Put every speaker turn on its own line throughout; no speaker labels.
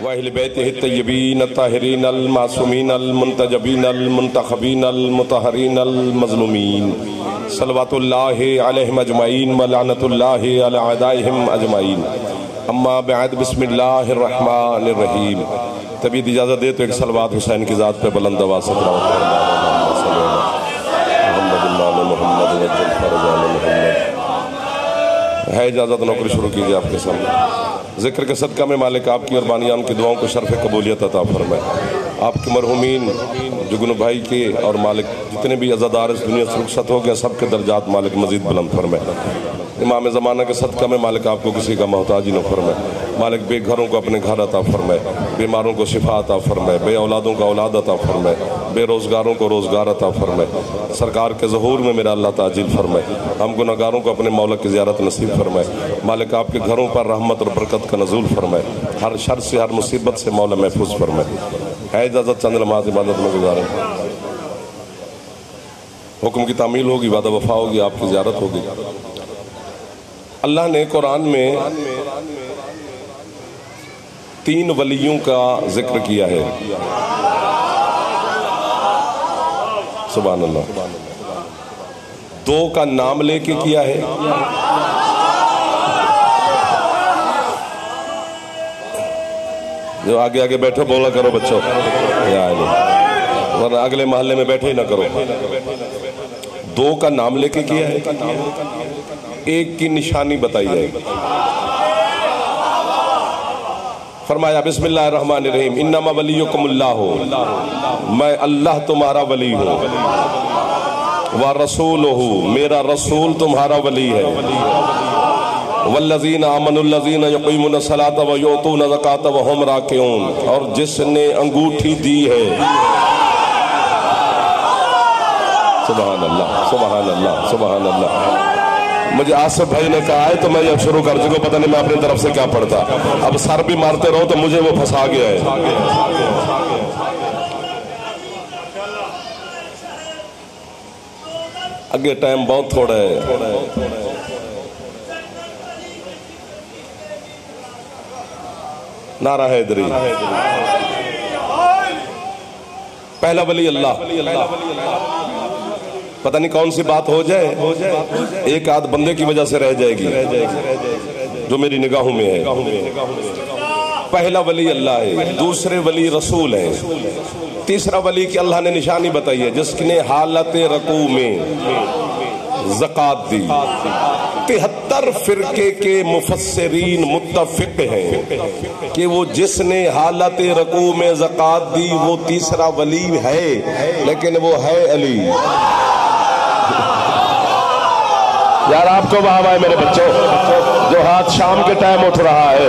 وأهل بيته الطيبين الطاهرين المعصومين المنتجبين المنتخبين المطهرين المظلومين صلوات الله عليهم أجمعين ولعنة الله على أعدائهم أجمعين اما بعد بسم اللہ الرحمن الرحیم. طبیعت اجازت دے تو ایک صلوات حسین کی ذات پہ بلند آواز سے ہے اجازت نوکری شروع کیجئے آپ کے سامنے. ذکر کے صدقہ میں مالک آپ کی اور بانیان کی دعاؤں کو شرف قبولیت عطا فرمائے. آپ کے مرحومین جگن بھائی کے اور مالک جتنے بھی عزادار اس دنیا سے رخصت ہو گئے سب کے درجات مالک مزید بلند فرمائے. امام زمانہ کے صدقہ میں مالک آپ کو کسی کا محتاج ہی نہ فرمائے. مالک بے گھروں کو اپنے گھر عطا فرمائے, بیماروں کو شفا عطا فرمائے, بے اولادوں کا اولاد عطا فرمائے, بے روزگاروں کو روزگار عطا فرمائے. سرکار کے ظہور میں میرا اللہ تعجیل فرمائے. ہم گناہگاروں کو اپنے مولا کی زیارت نصیب فرمائے. مالک آپ کے گھروں پر رحمت اور برکت کا نزول فرمائے. ہر شر سے ہر مصیبت سے مولا محفوظ فرمائے. ہے اجازت چند لمحات عبادت میں گزاریں. حکم کی تعمیل ہوگی, وعدہ وفا ہوگی, آپ کی زیارت ہوگی. اللہ نے قرآن میں 3 ولیوں کا ذکر کیا ہے. سبحان اللہ. 2 کا نام لے کے کیا ہے, جو آگے آگے بیٹھو بولا کرو بچوں, ورنہ اگلے محلے میں بیٹھے ہی نہ کرو. 2 کا نام لے کے کیا ہے, ایک کی نشانی بتائی جائے گی. فرمایا بسم اللہ الرحمن الرحیم انما ولیکم اللہ, میں اللہ تمہارا ولی ہوں, ورسولہ, میرا رسول تمہارا ولی ہے, والذین آمنوا الذین یقیمون الصلاۃ ویؤتون الزکاۃ وہم راکعون, اور جس نے انگوٹھی دی ہے. سبحان اللہ سبحان اللہ سبحان اللہ. مجھے آصف بھائی نے کہا ہے تو میں جب شروع کر چکا, پتہ نہیں میں اپنی طرف سے کیا پڑھتا. اب سر بھی مارتے رہو تو مجھے وہ پھنسا گیا ہے. آگے ٹائم بہت تھوڑا ہے. نعرہ حیدری. پہلا ولی اللہ. پتہ نہیں کون سی بات ہو جائے, ایک آدھ بندے کی وجہ سے رہ جائے گی جو میری نگاہوں میں ہے. پہلا ولی اللہ ہے, دوسرے ولی رسول ہیں, تیسرا ولی کی اللہ نے نشانی بتائی ہے جس نے حالت رکوع میں زکوٰۃ دی. 73 فرقے کے مفسرین متفق ہیں کہ وہ جس نے حالت رکوع میں زکوٰۃ دی وہ تیسرا ولی ہے, لیکن وہ ہے علی. یار آپ کو وہاں آئے میرے بچوں, جو ہاتھ شام کے ٹائم اٹھ رہا ہے,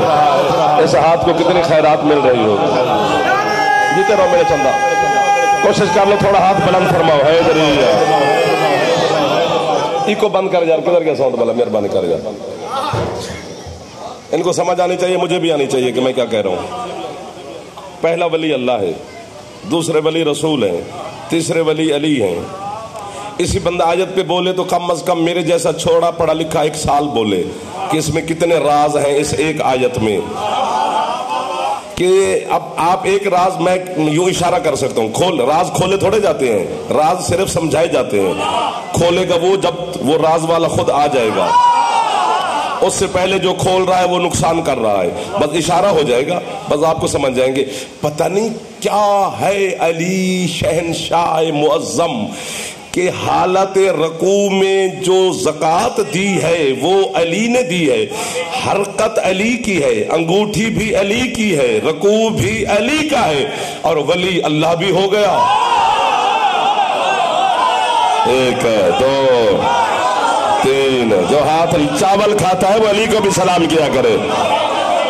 اس ہاتھ کو کتنی خیرات مل رہی ہو. جیتے رہو میرے چندہ, کوشش کر لو تھوڑا ہاتھ بلند فرماؤ. ہے کو بند کر جا, کدھر گیا ساؤنڈ والا, مہربانی کر جا. ان کو سمجھ آنی چاہیے, مجھے بھی آنی چاہیے کہ میں کیا کہہ رہا ہوں. پہلا ولی اللہ ہے, دوسرے ولی رسول ہیں, تیسرے ولی علی ہیں. اسی بندہ آیت پہ بولے تو کم از کم میرے جیسا چھوڑا پڑھا لکھا 1 سال بولے کہ اس میں کتنے راز ہیں اس ایک آیت میں. کہ اب آپ ایک راز میں یوں اشارہ کر سکتا ہوں, راز کھولے تھوڑے جاتے ہیں, راز صرف سمجھائے جاتے ہیں. کھولے گا وہ جب وہ راز والا خود آ جائے گا, اس سے پہلے جو کھول رہا ہے وہ نقصان کر رہا ہے. بس اشارہ ہو جائے گا, بس آپ کو سمجھ جائیں گے. پتہ نہیں کیا ہے علی شہنشاہ معظم کہ حالت رکوع میں جو زکوٰۃ دی ہے وہ علی نے دی ہے, حرکت علی کی ہے, انگوٹھی بھی علی کی ہے, رکوع بھی علی کا ہے, اور ولی اللہ بھی ہو گیا. 1 2 3. جو ہاتھ چاول کھاتا ہے وہ علی کو بھی سلام کیا کرے.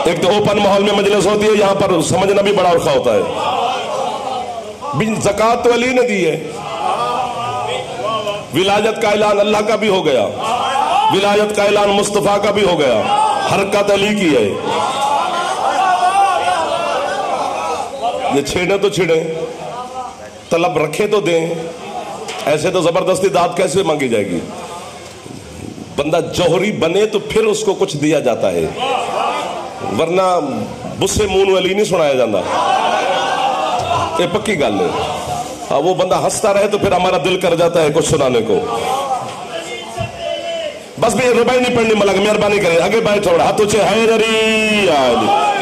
ایک تو اوپن ماحول میں مجلس ہوتی ہے, یہاں پر سمجھنا بھی بڑا اوکھا ہوتا ہے. زکوٰۃ تو علی نے دی ہے, ولایت کا اعلان اللہ کا بھی ہو گیا, ولایت کا اعلان مصطفیٰ کا بھی ہو گیا, حرکت علی کی ہے. یہ چھیڑے تو چھیڑیں, طلب رکھے تو دیں, ایسے تو زبردستی داد کیسے مانگی جائے گی. بندہ جوہری بنے تو پھر اس کو کچھ دیا جاتا ہے. ورنہ بسے منہ علی نہیں سنایا جاتا، یہ پکی گل ہے۔ وہ بندہ ہنستا رہے تو پھر ہمارا دل کر جاتا ہے کچھ سنانے کو۔ بس بھی ربائی نہیں پڑھنی ملک، مہربانی کریں آگے بیٹھ تھوڑا، ہاتھ اونچے، حیدری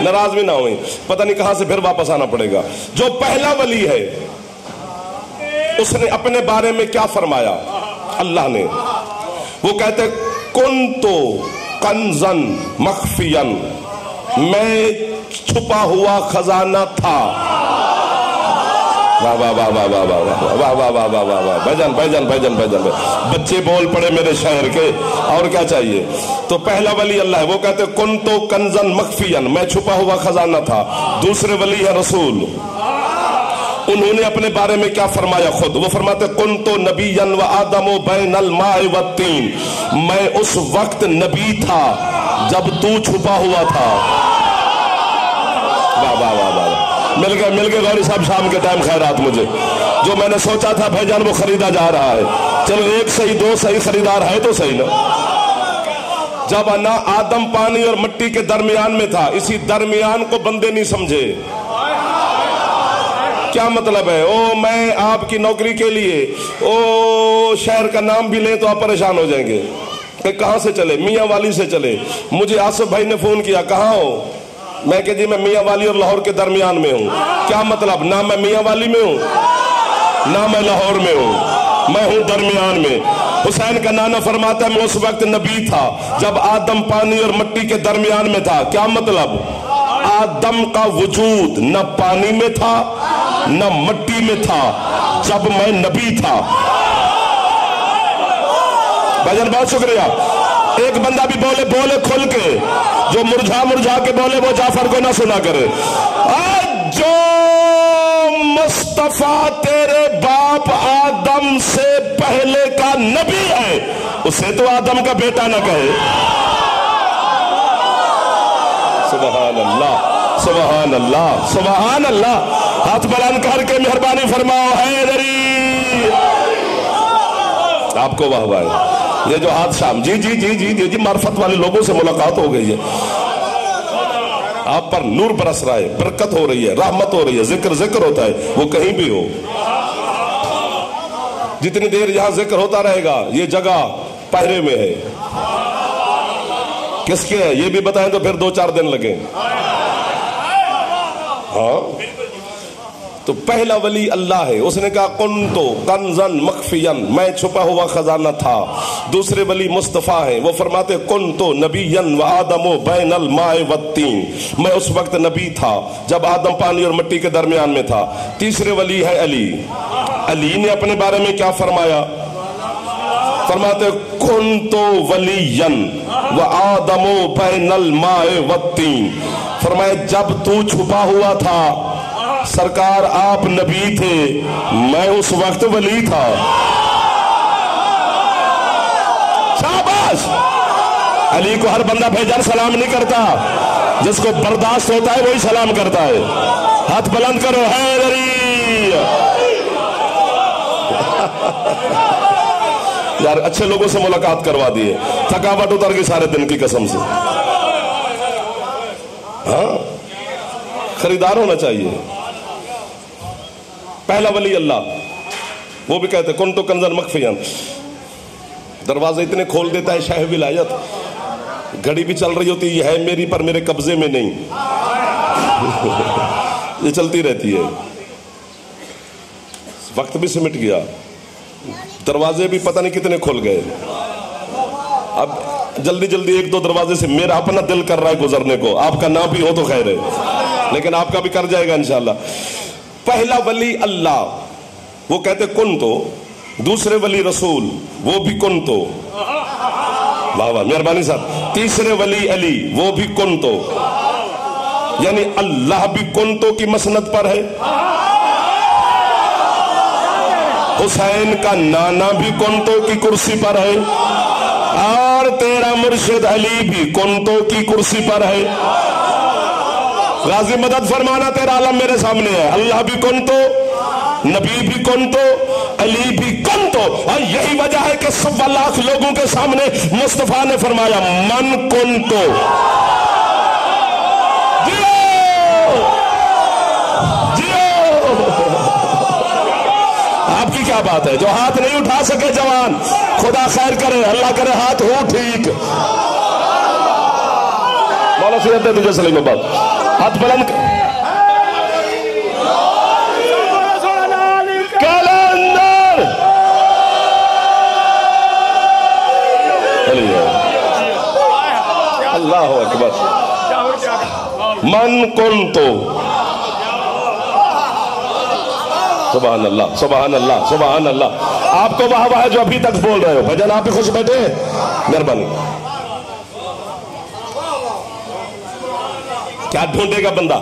ناراض بھی نہ ہوئیں، پتہ نہیں کہاں سے پھر واپس آنا پڑے گا۔ جو پہلا ولی ہے اس نے اپنے بارے میں کیا فرمایا؟ اللہ نے، وہ کہتے کنتو کنزن مخفین، میں چھپا ہوا خزانہ تھا۔ واہ واہ واہ واہ واہ واہ واہ واہ واہ واہ واہ، بھجن بھجن بھجن بھجن، بچے بول پڑے میرے شہر کے، اور کیا چاہیے؟ تو پہلا ولی اللہ ہے، وہ کہتے کنتو کنزن مخفین، میں چھپا ہوا خزانہ تھا۔ دوسرے ولی ہے رسول، انہوں نے اپنے بارے میں کیا فرمایا خود؟ وہ فرماتے کنتو نبیا و آدم بین الماء والطین، میں اس وقت نبی تھا جب تو چھپا ہوا تھا۔ واہ واہ واہ واہ، مل گئے غوری صاحب شام کے ٹائم خیرات مجھے، جو میں نے سوچا تھا بھائی جان وہ خریدا جا رہا ہے۔ چلو ایک صحیح دو صحیح خریدار ہے تو صحیح نا۔ جب نا آدم پانی اور مٹی کے درمیان میں تھا، اسی درمیان کو بندے نہیں سمجھے۔ کیا مطلب ہے؟ او میں آپ کی نوکری کے لیے او شہر کا نام بھی لیں تو آپ پریشان ہو جائیں گے کہ کہاں سے چلے؟ میاں والی سے چلے۔ مجھے آصف بھائی نے فون کیا، کہاں ہو؟ میں کہ جی میں میاں والی اور لاہور کے درمیان میں ہوں۔ کیا مطلب؟ نہ میں میاں والی میں ہوں نہ میں لاہور میں ہوں، میں ہوں درمیان میں۔ حسین کا نانا فرماتا ہے میں اس وقت نبی تھا جب آدم پانی اور مٹی کے درمیان میں تھا۔ کیا مطلب؟ آدم کا وجود نہ پانی میں تھا نہ مٹی میں تھا جب میں نبی تھا۔ بھائی بہت شکریہ۔ ایک بندہ بھی بولے کھل کے، جو مرجھا کے بولے وہ جعفر کو نہ سنا کرے۔ جو مصطفیٰ تیرے باپ آدم سے پہلے کا نبی ہے اسے تو آدم کا بیٹا نہ کہے۔ سبحان اللہ سبحان اللہ سبحان اللہ۔ ہاتھ بلند کر کے مہربانی فرماؤ حیدری۔ آپ کو واہ واہ۔ یہ جو ہاتھ شام جی جی جی جی جی معرفت والے لوگوں سے ملاقات ہو گئی ہے، آپ پر نور برس رہا ہے، برکت ہو رہی ہے، رحمت ہو رہی ہے، ذکر ہوتا ہے، وہ کہیں بھی ہو۔ جتنی دیر یہاں ذکر ہوتا رہے گا یہ جگہ پہرے میں ہے۔ کس کے ہے یہ بھی بتائیں تو پھر 2-4 دن لگیں۔ ہاں تو پہلا ولی اللہ ہے، اس نے کہا کنتو کنزن مخفین، میں چھپا ہوا خزانہ تھا۔ دوسرے ولی مصطفیٰ ہیں، وہ فرماتے کنتو نبیا و آدم بین الماء والطین، میں اس وقت نبی تھا جب آدم پانی اور مٹی کے درمیان میں تھا۔ تیسرے ولی ہے علی، علی نے اپنے بارے میں کیا فرمایا؟ فرماتے کنتو ولیا و آدم بین الماء والطین، فرمایا جب تو چھپا ہوا تھا سرکار آپ نبی تھے، میں اس وقت ولی تھا۔ شاباش۔ علی کو ہر بندہ بھیجا سلام نہیں کرتا، جس کو برداشت ہوتا ہے وہی سلام کرتا ہے۔ ہاتھ بلند کرو حیدری۔ یار اچھے لوگوں سے ملاقات کروا دیے، تھکاوٹ اتر گئی سارے دن کی قسم سے۔ ہاں خریدار ہونا چاہیے۔ پہلا ولی اللہ، وہ بھی کہتے کنتو کنزن مخفین، دروازے اتنے کھول دیتا ہے شاہ ولایت، گھڑی بھی چل رہی ہوتی ہے، یہ ہے میری پر میرے قبضے میں نہیں، یہ چلتی رہتی ہے۔ وقت بھی سمٹ گیا، دروازے بھی پتہ نہیں کتنے کھل گئے۔ اب جلدی جلدی 1-2 دروازے سے میرا اپنا دل کر رہا ہے گزرنے کو، آپ کا نہ بھی ہو تو خیر ہے، لیکن آپ کا بھی کر جائے گا انشاءاللہ۔ پہلا ولی اللہ، وہ کہتے کنتو۔ دوسرے ولی رسول، وہ بھی کنتو۔ واہ واہ مہربانی صاحب۔ تیسرے ولی علی، وہ بھی کنتو، یعنی اللہ بھی کنتو کی مسند پر ہے، حسین کا نانا بھی کنتو کی کرسی پر ہے، اور تیرا مرشد علی بھی کنتو کی کرسی پر ہے۔ غازی مدد فرمانا، تیرا عالم میرے سامنے ہے، اللہ بھی کنتو، نبی بھی کنتو، علی بھی کنتو۔ اور یہی وجہ ہے کہ 1.25 لاکھ لوگوں کے سامنے مصطفیٰ نے فرمایا من کنتو کیا بات ہے؟ جو ہاتھ نہیں اٹھا سکے جوان، خدا خیر کرے، اللہ کرے ہاتھ ہو ٹھیک۔ مولا سید دے تجھے سلیم آباد، ہاتھ بلند کر۔ کلندر اللہ اکبر۔ من کنتو، سبحان اللہ سبحان اللہ سبحان اللہ۔ آپ کو واہ واہ جو ابھی تک بول رہے ہو بھجن، آپ بھی خوش بیٹھے ہیں، مہربانی۔ کیا ڈھونڈے گا بندہ؟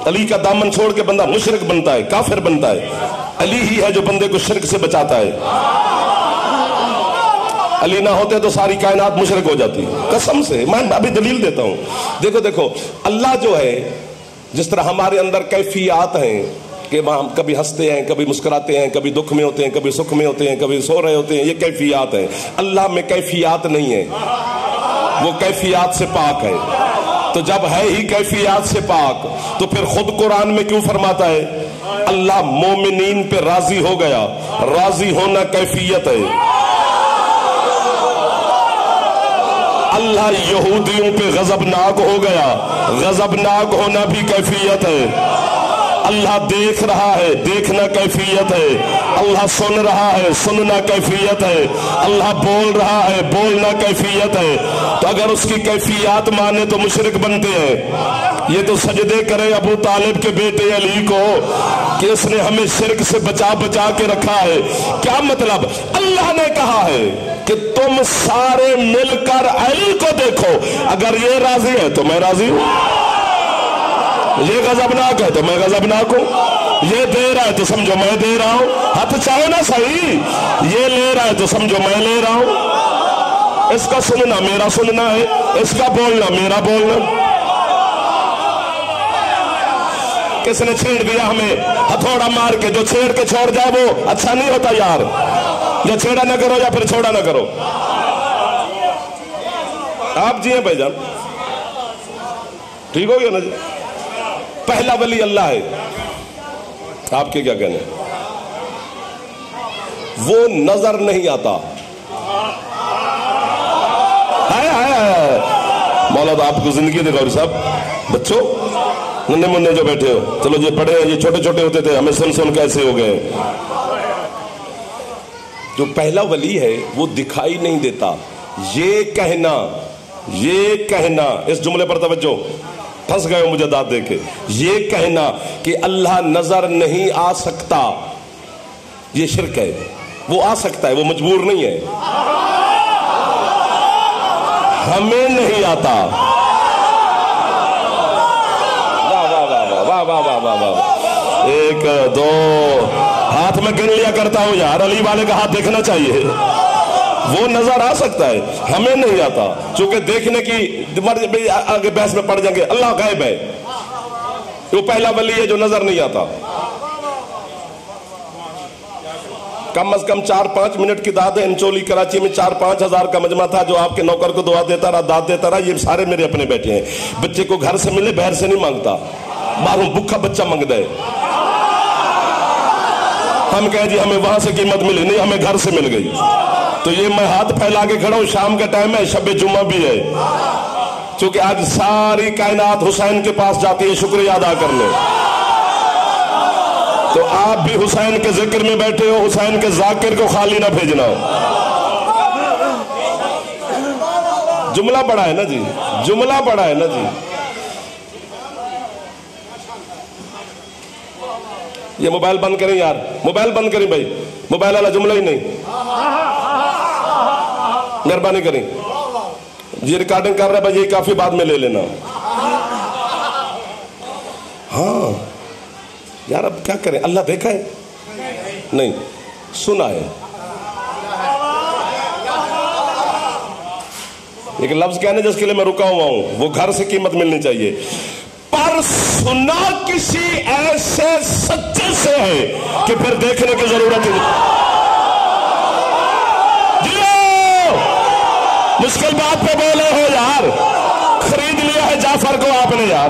علی کا دامن چھوڑ کے بندہ مشرک بنتا ہے، کافر بنتا ہے۔ علی ہی ہے جو بندے کو شرک سے بچاتا ہے۔ علی نہ ہوتے تو ساری کائنات مشرک ہو جاتی، قسم سے۔ میں ابھی دلیل دیتا ہوں۔ دیکھو دیکھو، اللہ جو ہے، جس طرح ہمارے اندر کیفیات ہیں کہ ہم کبھی ہنستے ہیں، کبھی مسکراتے ہیں، کبھی دکھ میں ہوتے ہیں، کبھی سکھ میں ہوتے ہیں، کبھی سو رہے ہوتے ہیں، یہ کیفیات ہیں۔ اللہ میں کیفیات نہیں ہے، وہ کیفیات سے پاک ہے۔ تو جب ہے ہی کیفیات سے پاک، تو پھر خود قرآن میں کیوں فرماتا ہے اللہ مومنین پہ راضی ہو گیا؟ راضی ہونا کیفیت ہے۔ اللہ یہودیوں پہ غضبناک ہو گیا، غضبناک ہونا بھی کیفیت ہے۔ اللہ دیکھ رہا ہے، دیکھنا کیفیت ہے۔ اللہ سن رہا ہے، سننا کیفیت ہے۔ اللہ بول رہا ہے، بولنا کیفیت ہے۔ تو اگر اس کی کیفیات مانے تو مشرک بنتے ہیں۔ یہ تو سجدے کرے ابو طالب کے بیٹے علی کو کہ اس نے ہمیں شرک سے بچا بچا کے رکھا ہے۔ کیا مطلب؟ اللہ نے کہا ہے کہ تم سارے مل کر علی کو دیکھو، اگر یہ راضی ہے تو میں راضی ہوں، یہ غضبناک ہے تو میں غضبناک ہوں، یہ دے رہا ہے تو سمجھو میں دے رہا ہوں، ہاتھ چاہے نا صحیح، یہ لے رہا ہے تو سمجھو میں لے رہا ہوں۔ اس کا سننا میرا سننا ہے، اس کا بولنا میرا بولنا۔ کس نے چھیڑ دیا ہمیں ہتھوڑا مار کے؟ جو چھیڑ کے چھوڑ جائے وہ اچھا نہیں ہوتا یار۔ یا چھیڑا نہ کرو یا پھر چھوڑا نہ کرو۔ آپ جی ہیں بھائی جان، ٹھیک ہو گیا نا جی؟ پہلا ولی اللہ ہے، آپ کے کیا کہنے؟ وہ نظر نہیں آتا۔ مولا تو آپ کو زندگی دے گا صاحب۔ بچوں ننے منے جو بیٹھے ہو، چلو یہ بڑے ہیں، یہ چھوٹے چھوٹے ہوتے تھے، ہمیں سن سن کیسے ہو گئے۔ جو پہلا ولی ہے وہ دکھائی نہیں دیتا۔ یہ کہنا، اس جملے پر توجہ، پھنس گئے ہو مجھے داد دے کے۔ یہ کہنا کہ اللہ نظر نہیں آ سکتا، یہ شرک ہے۔ وہ آ سکتا ہے، وہ مجبور نہیں ہے۔ ہمیں نہیں آتا۔ واہ واہ واہ واہ واہ۔ ایک دو ہاتھ میں گن لیا کرتا ہوں یار، علی والے کا ہاتھ دیکھنا چاہیے۔ وہ نظر آ سکتا ہے، ہمیں نہیں آتا، چونکہ دیکھنے کی آگے بحث میں پڑ جائیں گے۔ اللہ غائب ہے، وہ پہلا ولی ہے جو نظر نہیں آتا۔ کم از کم 4-5 منٹ کی داد ہے۔ انچولی کراچی میں 4-5 ہزار کا مجمع تھا، جو آپ کے نوکر کو دعا دیتا رہا، داد دیتا رہا۔ یہ سارے میرے اپنے بیٹے ہیں۔ بچے کو گھر سے ملے، باہر سے نہیں مانگتا، باہروں بھوکا بچہ مانگتا ہے۔ ہم کہیں جی ہمیں وہاں سے قیمت ملی نہیں، ہمیں گھر سے مل گئی۔ تو یہ میں ہاتھ پھیلا کے کھڑا ہوں، شام کا ٹائم ہے، شب جمعہ بھی ہے، چونکہ آج ساری کائنات حسین کے پاس جاتی ہے شکریہ ادا کرنے۔ تو آپ بھی حسین کے ذکر میں بیٹھے ہو، حسین کے ذاکر کو خالی نہ بھیجنا۔ جملہ بڑا ہے نا جی، جملہ بڑا ہے نا جی۔ یہ موبائل بند کریں یار، موبائل بند کریں بھائی، موبائل والا جملہ ہی نہیں، مہربانی کریں۔ یہ ریکارڈنگ کر رہا ہے بھائی، یہ کافی بعد میں لے لینا۔ ہاں یار اب کیا کریں، اللہ دیکھا ہے نہیں، سنا ہے۔ ایک لفظ کہنے جس کے لیے میں رکا ہوا ہوں، وہ گھر سے قیمت ملنی چاہیے، پر سنا کسی ایسے سچے سے ہے کہ پھر دیکھنے کی ضرورت ہی نہیں۔ مشکل بات پہ بولے ہو یار، خرید لیا ہے جعفر کو آپ نے یار،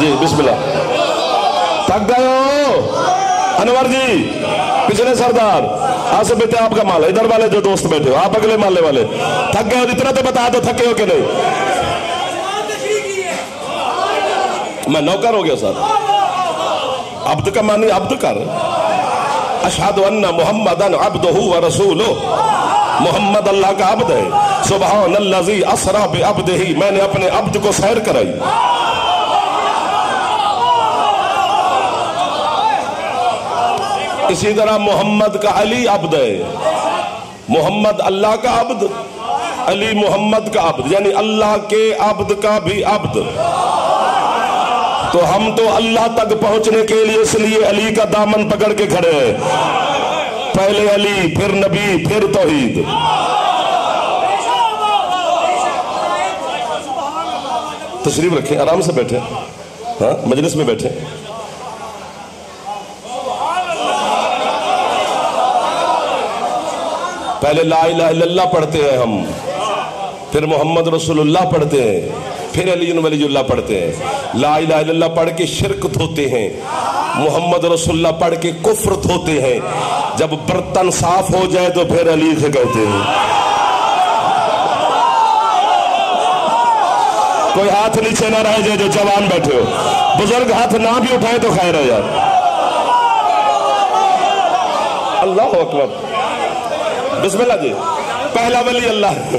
جی بسم اللہ. تھک گئے ہو انور جی؟ پچھلے سردار آصف بیٹے آپ کا مال ہے، ادھر والے جو دوست بیٹھے ہو آپ اگلے مالے والے تھک گئے ہو؟ اتنا تو بتا دو تھکے ہو کہ نہیں. میں نوکر ہو گیا صاحب. عبد کا معنی عبد کر. اشہد ان محمدن عبدہ و رسولہ، محمد اللہ کا عبد ہے. سبحان الذی اسری بعبدہ، میں نے اپنے عبد کو سیر کرائی. اسی طرح محمد کا علی عبد ہے. محمد اللہ کا عبد، علی محمد کا عبد، یعنی اللہ کے عبد کا بھی عبد. تو ہم تو اللہ تک پہنچنے کے لیے اس لیے علی کا دامن پکڑ کے کھڑے ہیں. پہلے علی، پھر نبی، پھر توحید. تشریف رکھیں، آرام سے بیٹھے، ہاں مجلس میں بیٹھے. پہلے لا الہ الا اللہ پڑھتے ہیں ہم، پھر محمد رسول اللہ پڑھتے ہیں، پھر علی ولی اللہ پڑھتے ہیں. لا الہ الا اللہ پڑھ کے شرک دھوتے ہیں، محمد رسول اللہ پڑھ کے کفر دھوتے ہیں. جب برتن صاف ہو جائے تو پھر علی سے کہتے ہیں. کوئی ہاتھ نیچے نہ رہ جائے جو جوان بیٹھے ہو. بزرگ ہاتھ نہ بھی اٹھائے تو خیر ہے یار. اللہ اکبر. بسم اللہ جی. پہلا ولی اللہ ہے.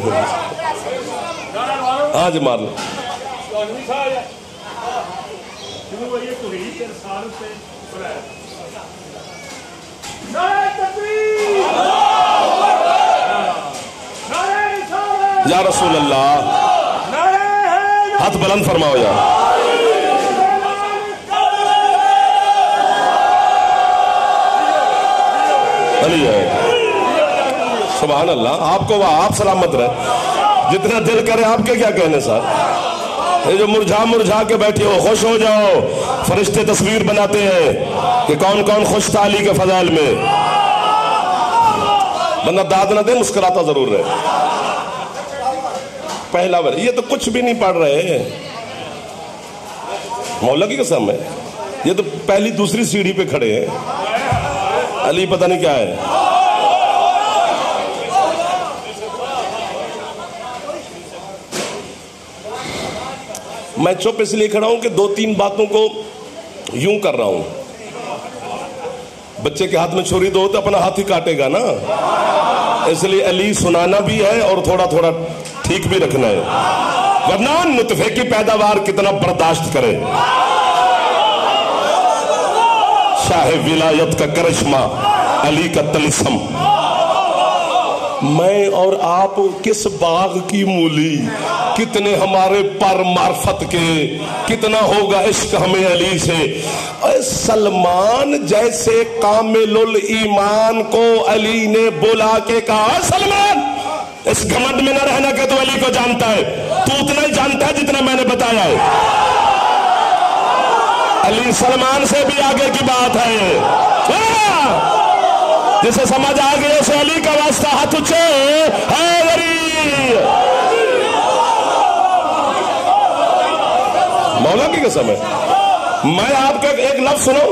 ہاں جی مار لو. یا رسول اللہ، ہاتھ بلند فرماؤ یار. علی ہے. سبحان اللہ. آپ کو آپ سلامت رہے. جتنا دل کرے آپ کے کیا کہنے صاحب. یہ جو مرجھا کے بیٹھے ہو، خوش ہو جاؤ. فرشتے تصویر بناتے ہیں کہ کون کون خوش تھا علی کے فضائل میں. بندہ داد نہ دے، مسکراتا ضرور رہے. پہلا ولی. یہ تو کچھ بھی نہیں پڑھ رہے، مولا کی قسم ہے. یہ تو پہلی دوسری سیڑھی پہ کھڑے ہیں. علی پتہ نہیں کیا ہے. میں چپ اس لیے کھڑا ہوں کہ دو تین باتوں کو یوں کر رہا ہوں. بچے کے ہاتھ میں چھری دو تو اپنا ہاتھ ہی کاٹے گا نا. اس لیے علی سنانا بھی ہے اور تھوڑا تھوڑا ٹھیک بھی رکھنا ہے، ورنہ نطفے کی پیداوار کتنا برداشت کرے. شاہ ولایت کا کرشمہ، علی کا طلسم. میں اور آپ کس باغ کی مولی، کتنے ہمارے پر معرفت کے، کتنا ہوگا عشق ہمیں علی سے. سلمان جیسے کامل الایمان کو علی نے بلا کے کہا، سلمان اس گھمنڈ میں نہ رہنا کہ تو علی کو جانتا ہے. تو اتنا ہی جانتا ہے جتنا میں نے بتایا ہے. علی سلمان سے بھی آگے کی بات ہے. جسے سمجھ آ گئے اسے علی کا واسطہ ہاتھ اونچے ہے علی. مولا کی قسم ہے. میں آپ کا ایک لفظ سنو.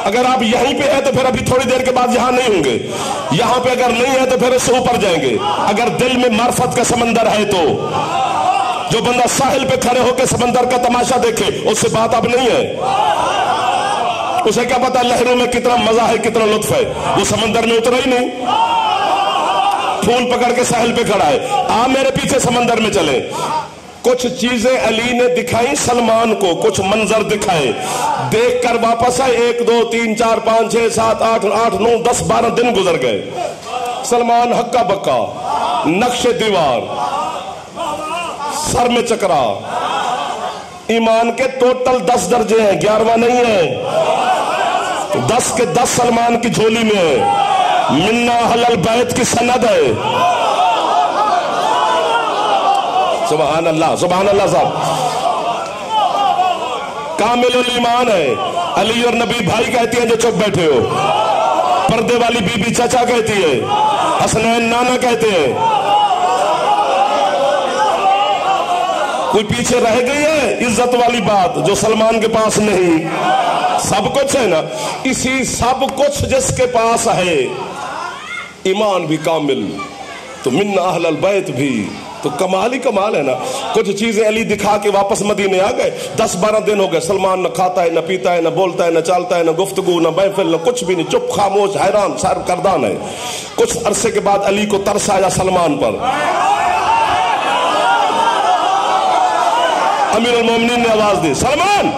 اگر آپ یہیں پہ ہیں تو پھر ابھی تھوڑی دیر کے بعد یہاں نہیں ہوں گے. یہاں پہ اگر نہیں ہے تو پھر اس سے اوپر جائیں گے. اگر دل میں معرفت کا سمندر ہے تو جو بندہ ساحل پہ کھڑے ہو کے سمندر کا تماشا دیکھے اس سے بات اب نہیں ہے. اسے کیا پتا لہروں میں کتنا مزہ ہے، کتنا لطف ہے. وہ سمندر میں اترا ہی نہیں، پھول پکڑ کے ساحل پہ کھڑا ہے. آپ میرے پیچھے سمندر میں چلیں. کچھ چیزیں علی نے دکھائی سلمان کو، کچھ منظر دکھائے. دیکھ کر واپس آئے. 1 2 3 4 5 6 7 8 8 9 10 12 دن گزر گئے. سلمان ہکا بکا، نقش دیوار، سر میں چکرا. ایمان کے ٹوٹل 10 درجے ہیں، 11واں نہیں ہے. 10 کے 10 سلمان کی جھولی میں ہے. منا اہل البیت کی سند ہے. سبحان اللہ، سبحان اللہ. صاحب کامل الایمان ہے. علی اور نبی بھائی کہتی ہیں جو چپ بیٹھے ہو. پردے والی بی بی چچا کہتی ہے. حسنین نانا کہتے ہیں. کوئی پیچھے رہ گئی ہے عزت والی بات جو سلمان کے پاس نہیں؟ سب کچھ ہے نا. اسی سب کچھ جس کے پاس ہے، ایمان بھی کامل، تو من اہل البیت بھی، تو کمال ہی کمال ہے نا. کچھ چیزیں علی دکھا کے واپس مدینے آ گئے. 10-12 دن ہو گئے، سلمان نہ کھاتا ہے، نہ پیتا ہے، نہ بولتا ہے، نہ چالتا ہے، نہ گفتگو، نہ محفل، نہ کچھ بھی نہیں، چپ خاموش حیران سر کردان ہے. کچھ عرصے کے بعد علی کو ترس آیا سلمان پر. امیر المومنین نے آواز دی، سلمان.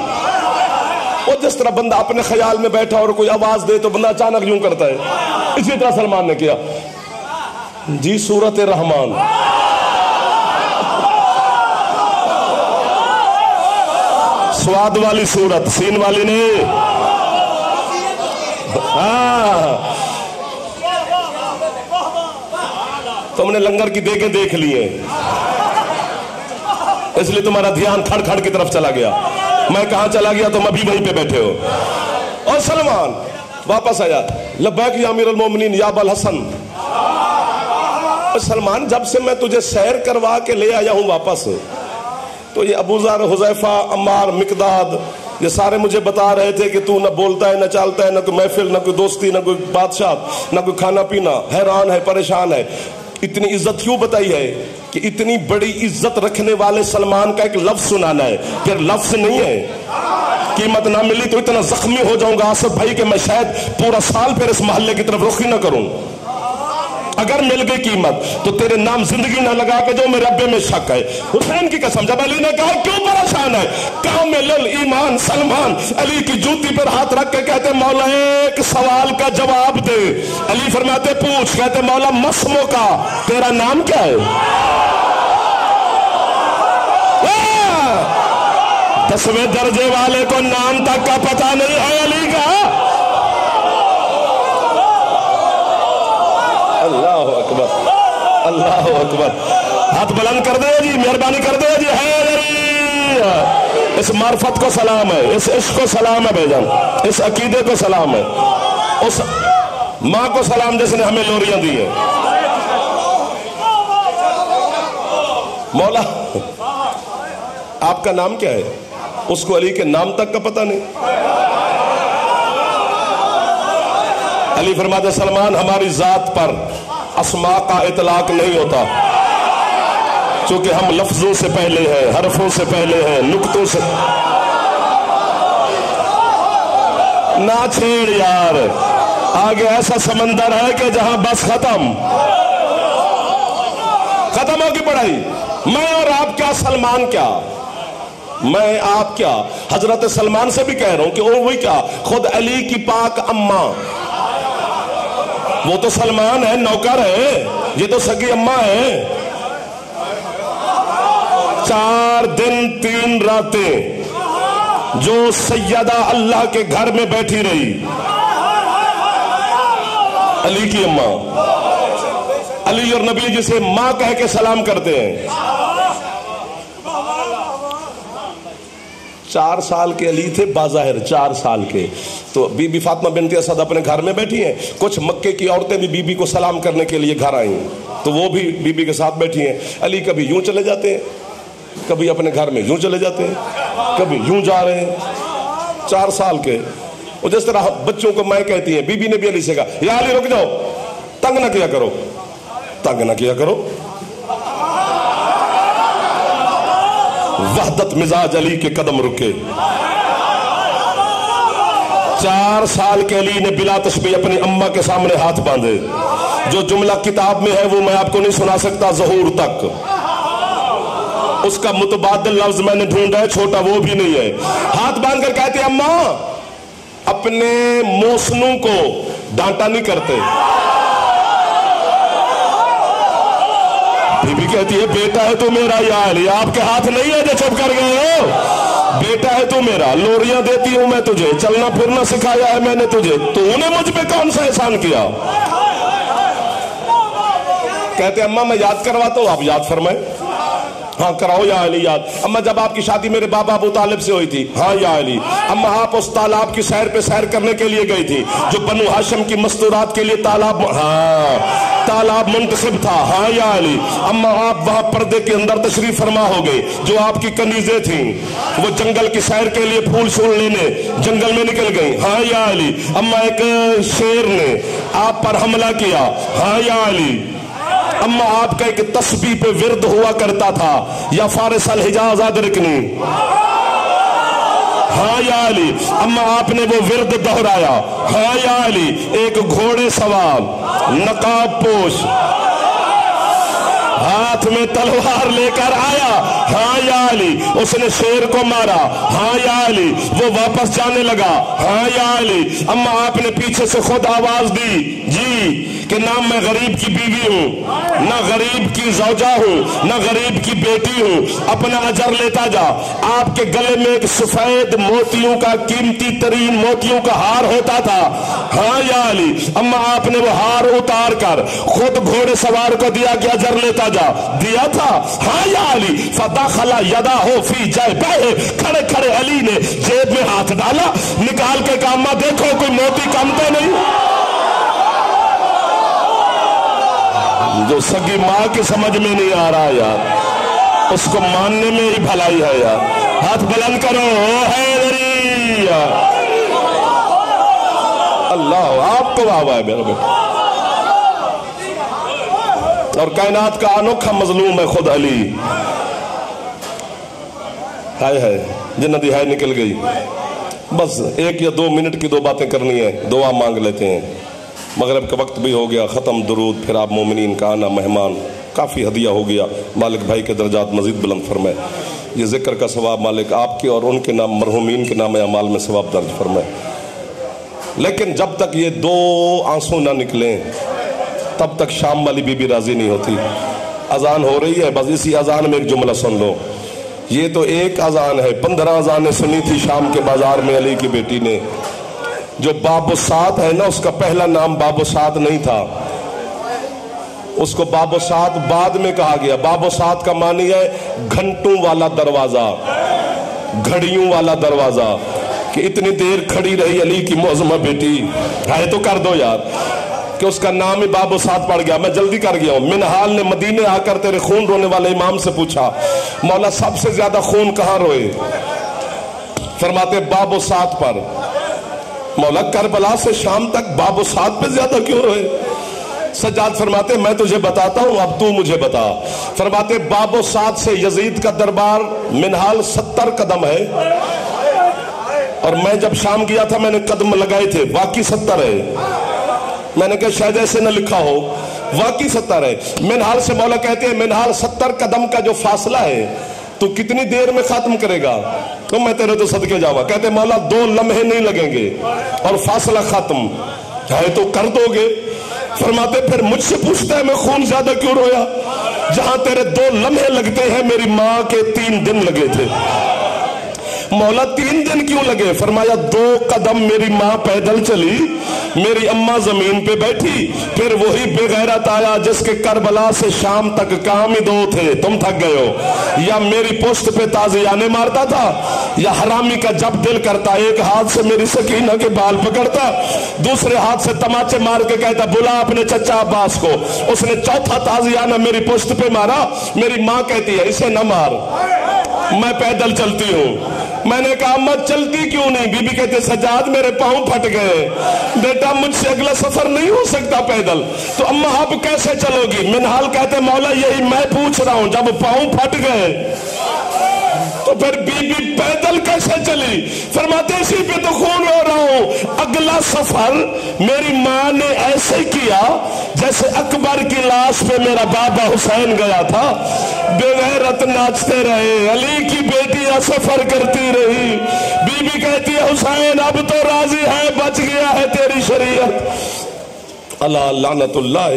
وہ جس طرح بندہ اپنے خیال میں بیٹھا اور کوئی آواز دے تو بندہ اچانک یوں کرتا ہے، اسی طرح سلمان نے کیا. جی سورت رحمان. سواد والی سورت، سین والی نہیں. ہاں تم نے لنگر کی دیکھیں دیکھ لیے، اس لیے تمہارا دھیان کھڑ کھڑ کی طرف چلا گیا. میں کہاں چلا گیا تم ابھی وہیں پہ بیٹھے ہو. اور سلمان واپس آیا، لبیک یا امیر المومنین یا ابا الحسن. سلمان جب سے میں تجھے سیر کروا کے لے آیا ہوں واپس، تو یہ ابو ذر، حذیفہ، عمار، مقداد، یہ سارے مجھے بتا رہے تھے کہ تو نہ بولتا ہے، نہ چالتا ہے، نہ کوئی محفل، نہ کوئی دوستی، نہ کوئی بادشاہ، نہ کوئی کھانا پینا، حیران ہے، پریشان ہے. اتنی عزت کیوں بتائی ہے؟ کہ اتنی بڑی عزت رکھنے والے سلمان کا ایک لفظ سنانا ہے. پھر لفظ نہیں ہے، قیمت نہ ملی تو اتنا زخمی ہو جاؤں گا آصف بھائی کہ میں شاید پورا سال پھر اس محلے کی طرف رخ ہی نہ کروں. اگر مل گئی قیمت تو تیرے نام زندگی نہ لگا کے جو میرے رب میں شک ہے. حسین کی قسم، جب علی نے کہا کیوں پریشان ہے، کامل الایمان سلمان علی کی جوتی پر ہاتھ رکھ کے کہتے مولا ایک سوال کا جواب دے. علی فرماتے پوچھ. کہتے مولا مسمو کا، تیرا نام کیا ہے؟ 10ویں درجے والے کو نام تک کا پتہ نہیں ہے علی کا. اللہ اکبر، اللہ اکبر. ہاتھ بلند کر دے جی، مہربانی کر دے جی. ہے اس معرفت کو سلام ہے، اس عشق کو سلام ہے بھائی جان، اس عقیدے کو سلام ہے، اس ماں کو سلام جس نے ہمیں لوریاں دی ہیں. مولا آپ کا نام کیا ہے؟ اس کو علی کے نام تک کا پتہ نہیں. علی فرماتے سلمان ہماری ذات پر اسماء کا اطلاق نہیں ہوتا، چونکہ ہم لفظوں سے پہلے ہیں، حرفوں سے پہلے ہیں، نقطوں سے. نہ چھیڑ یار، آگے ایسا سمندر ہے کہ جہاں بس ختم ہوگی پڑھائی. میں اور آپ کیا، سلمان کیا، میں آپ کیا. حضرت سلمان سے بھی کہہ رہا ہوں کہ وہی کیا، خود علی کی پاک اماں، وہ تو سلمان ہے، نوکر ہے، یہ تو سگی اماں ہے. 4 دن 3 راتیں جو سیدہ اللہ کے گھر میں بیٹھی رہی، علی کی اماں. علی اور نبی جسے ماں کہہ کے سلام کرتے ہیں. 4 سال کے علی تھے بظاہر، 4 سال کے. تو بی بی فاطمہ بنت اسد اپنے گھر میں بیٹھی ہیں. کچھ مکے کی عورتیں بھی بی بی کو سلام کرنے کے لیے گھر آئیں، تو وہ بھی بی بی کے ساتھ بیٹھی ہیں. علی کبھی یوں چلے جاتے ہیں، کبھی اپنے گھر میں یوں چلے جاتے ہیں، کبھی یوں جا رہے ہیں. 4 سال کے. اور جس طرح بچوں کو میں کہتی ہیں، بی بی نے بھی علی سے کہا یا علی رک جاؤ، تنگ نہ کیا کرو، تنگ نہ کیا کرو. وحدت مزاج علی کے قدم رکے. 4 سال کے علی نے بلا تشبیہ اپنی اماں کے سامنے ہاتھ باندھے. جو جملہ کتاب میں ہے وہ میں آپ کو نہیں سنا سکتا ظہور تک. اس کا متبادل لفظ میں نے ڈھونڈا ہے، چھوٹا وہ بھی نہیں ہے. ہاتھ باندھ کر کہتے اماں اپنے موسنوں کو ڈانٹا نہیں کرتے. بی بی کہتی ہے بیٹا ہے تو میرا، یا علی آپ کے ہاتھ نہیں ہے جو چپ کر گئے ہو، بیٹا ہے تو میرا، لوریاں دیتی ہوں میں تجھے، چلنا پھرنا سکھایا ہے میں نے تجھے، تو نے مجھ پہ کون سا احسان کیا. کہتے اماں میں یاد کرواتا ہوں، آپ یاد فرمائیں. ہاں کراؤ یا علی یاد. اما جب آپ کی شادی میرے بابا ابو طالب سے ہوئی تھی, ہاں یا علی. اما آپ اس تالاب کی سیر پہ سیر کرنے کے لیے گئی تھی جو بنو ہاشم کی مستورات کے لیے تالاب, ہاں تالاب منتخب تھا, ہاں یا علی. اما آپ وہاں پردے کے اندر تشریف فرما ہو گئے, جو آپ کی کنیزیں تھیں وہ جنگل کی سیر کے لیے پھول شول لینے جنگل میں نکل گئی, ہاں یا علی. اما ایک شیر نے آپ پر حملہ کیا, ہاں یا علی. اما آپ کا ایک تسبیح پہ ورد ہوا کرتا تھا, یا فارس الحجاز ادرکنی, ہاں یا علی. اما آپ نے وہ ورد دہرایا, ہاں یا علی. ایک گھوڑے سوار نقاب پوش ہاتھ میں تلوار لے کر آیا, ہاں یا علی. اس نے شیر کو مارا, ہاں یا علی. وہ واپس جانے لگا, ہاں یا علی. اما آپ نے پیچھے سے خود آواز دی, جی کہ نہ میں غریب کی بیوی ہوں, نہ غریب کی زوجہ ہوں, نہ غریب کی بیٹی ہوں, اپنا اجر لیتا جا. آپ کے گلے میں ایک سفید موتیوں کا قیمتی ترین موتیوں کا ہار ہوتا تھا, ہاں یا علی. اما آپ نے وہ ہار اتار کر خود گھوڑے سوار کو دیا کہ اجر لیتا جا, دیا تھا, ہاں یا علی. فدخل یدہ فی جیبہ, کھڑے کھڑے علی نے جیب میں ہاتھ ڈالا, نکال کے کہا اما دیکھو کوئی موتی کم تو نہیں. جو سگی ماں کی سمجھ میں نہیں آ رہا یار, اس کو ماننے میں ہی بھلائی ہے یار. ہاتھ بلند کرو, حیدری اللہ آپ کو واہ ہے میرے بیٹا. اور کائنات کا انوکھا مظلوم ہے خود علی. ہائے ہائے جنت ہائے نکل گئی. بس 1 یا 2 منٹ کی 2 باتیں کرنی ہے, دعا مانگ لیتے ہیں. مغرب کا وقت بھی ہو گیا, ختم درود, پھر آپ مومنین کا آنا, مہمان, کافی ہدیہ ہو گیا. مالک بھائی کے درجات مزید بلند فرمائے. یہ ذکر کا ثواب مالک آپ کے اور ان کے نام مرحومین کے نام اعمال میں ثواب درج فرمائے. لیکن جب تک یہ 2 آنسو نہ نکلیں تب تک شام والی بی بی راضی نہیں ہوتی. اذان ہو رہی ہے, بس اسی اذان میں ایک جملہ سن لو. یہ تو ایک اذان ہے, 15 اذانیں سنی تھی شام کے بازار میں علی کی بیٹی نے. جو باب الساعت ہے نا, اس کا پہلا نام باب الساعت نہیں تھا, اس کو باب الساعت بعد میں کہا گیا. باب الساعت کا معنی ہے گھنٹوں والا دروازہ, گھڑیوں والا دروازہ. کہ اتنی دیر کھڑی رہی علی کی معظمہ بیٹی, ہے تو کر دو یار, کہ اس کا نام ہی باب الساعت پڑ گیا. میں جلدی کر گیا ہوں. منہال نے مدینے آ کر تیرے خون رونے والے امام سے پوچھا, مولا سب سے زیادہ خون کہاں روئے؟ فرماتے باب الساعت پر. مولا کربلا سے شام تک باب الساعت پہ زیادہ کیوں روئے؟ سجاد فرماتے میں تجھے بتاتا ہوں, اب تو مجھے بتا. فرماتے باب الساعت سے یزید کا دربار منہال 70 قدم ہے, اور میں جب شام گیا تھا میں نے قدم لگائے تھے, واقعی 70 ہے. میں نے کہا شاید ایسے نہ لکھا ہو, واقعی 70 ہے. منہال سے مولا کہتے ہیں منہال 70 قدم کا جو فاصلہ ہے تو کتنی دیر میں ختم کرے گا؟ تو میں تیرے تو صدقے جاوا. کہتے مولا 2 لمحے نہیں لگیں گے اور فاصلہ ختم ہے تو کر دو گے. فرماتے پھر مجھ سے پوچھتا ہے میں خون زیادہ کیوں رویا؟ جہاں تیرے 2 لمحے لگتے ہیں میری ماں کے 3 دن لگے تھے. مولا 3 دن کیوں لگے؟ فرمایا 2 قدم میری ماں پیدل چلی, میری اماں زمین پہ بیٹھی, پھر وہی بے غیرت آیا جس کے کربلا سے شام تک کام ہی 2 تھے, تم تھک گئے ہو. یا میری پشت پہ تازیانے مارتا تھا, یا حرامی کا جب دل کرتا ایک ہاتھ سے میری سکینہ کے بال پکڑتا, دوسرے ہاتھ سے تماچے مار کے کہتا بلا اپنے چچا عباس کو. اس نے چوتھا تازیانہ میری پشت پہ مارا. میری ماں کہتی ہے اسے نہ مار, میں پیدل چلتی ہوں. میں نے کہا مت چلتی کیوں نہیں؟ بی بی کہتے سجاد میرے پاؤں پھٹ گئے, بیٹا مجھ سے اگلا سفر نہیں ہو سکتا پیدل. تو اما اب کیسے چلو گی؟ منہال کہتے مولا یہی میں پوچھ رہا ہوں, جب پاؤں پھٹ گئے تو پھر بی بی پیدل کیسے چلی؟ فرماتے اسی پہ تو خون ہو رہا ہوں. اگلا سفر میری ماں نے ایسے کیا جیسے اکبر کی لاش پہ میرا بابا حسین گیا تھا. بے غیرت ناچتے رہے, علی کی بیٹیاں سفر کرتی رہی. بی بی کہتی ہے حسین اب تو راضی ہے, بچ گیا ہے تیری شریعت. اللہ لعنت اللہ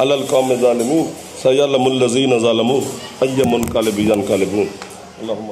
علی القوم الظالمین, سیعلم الذین ظلموا ای منقلب ینقلبون. اللہم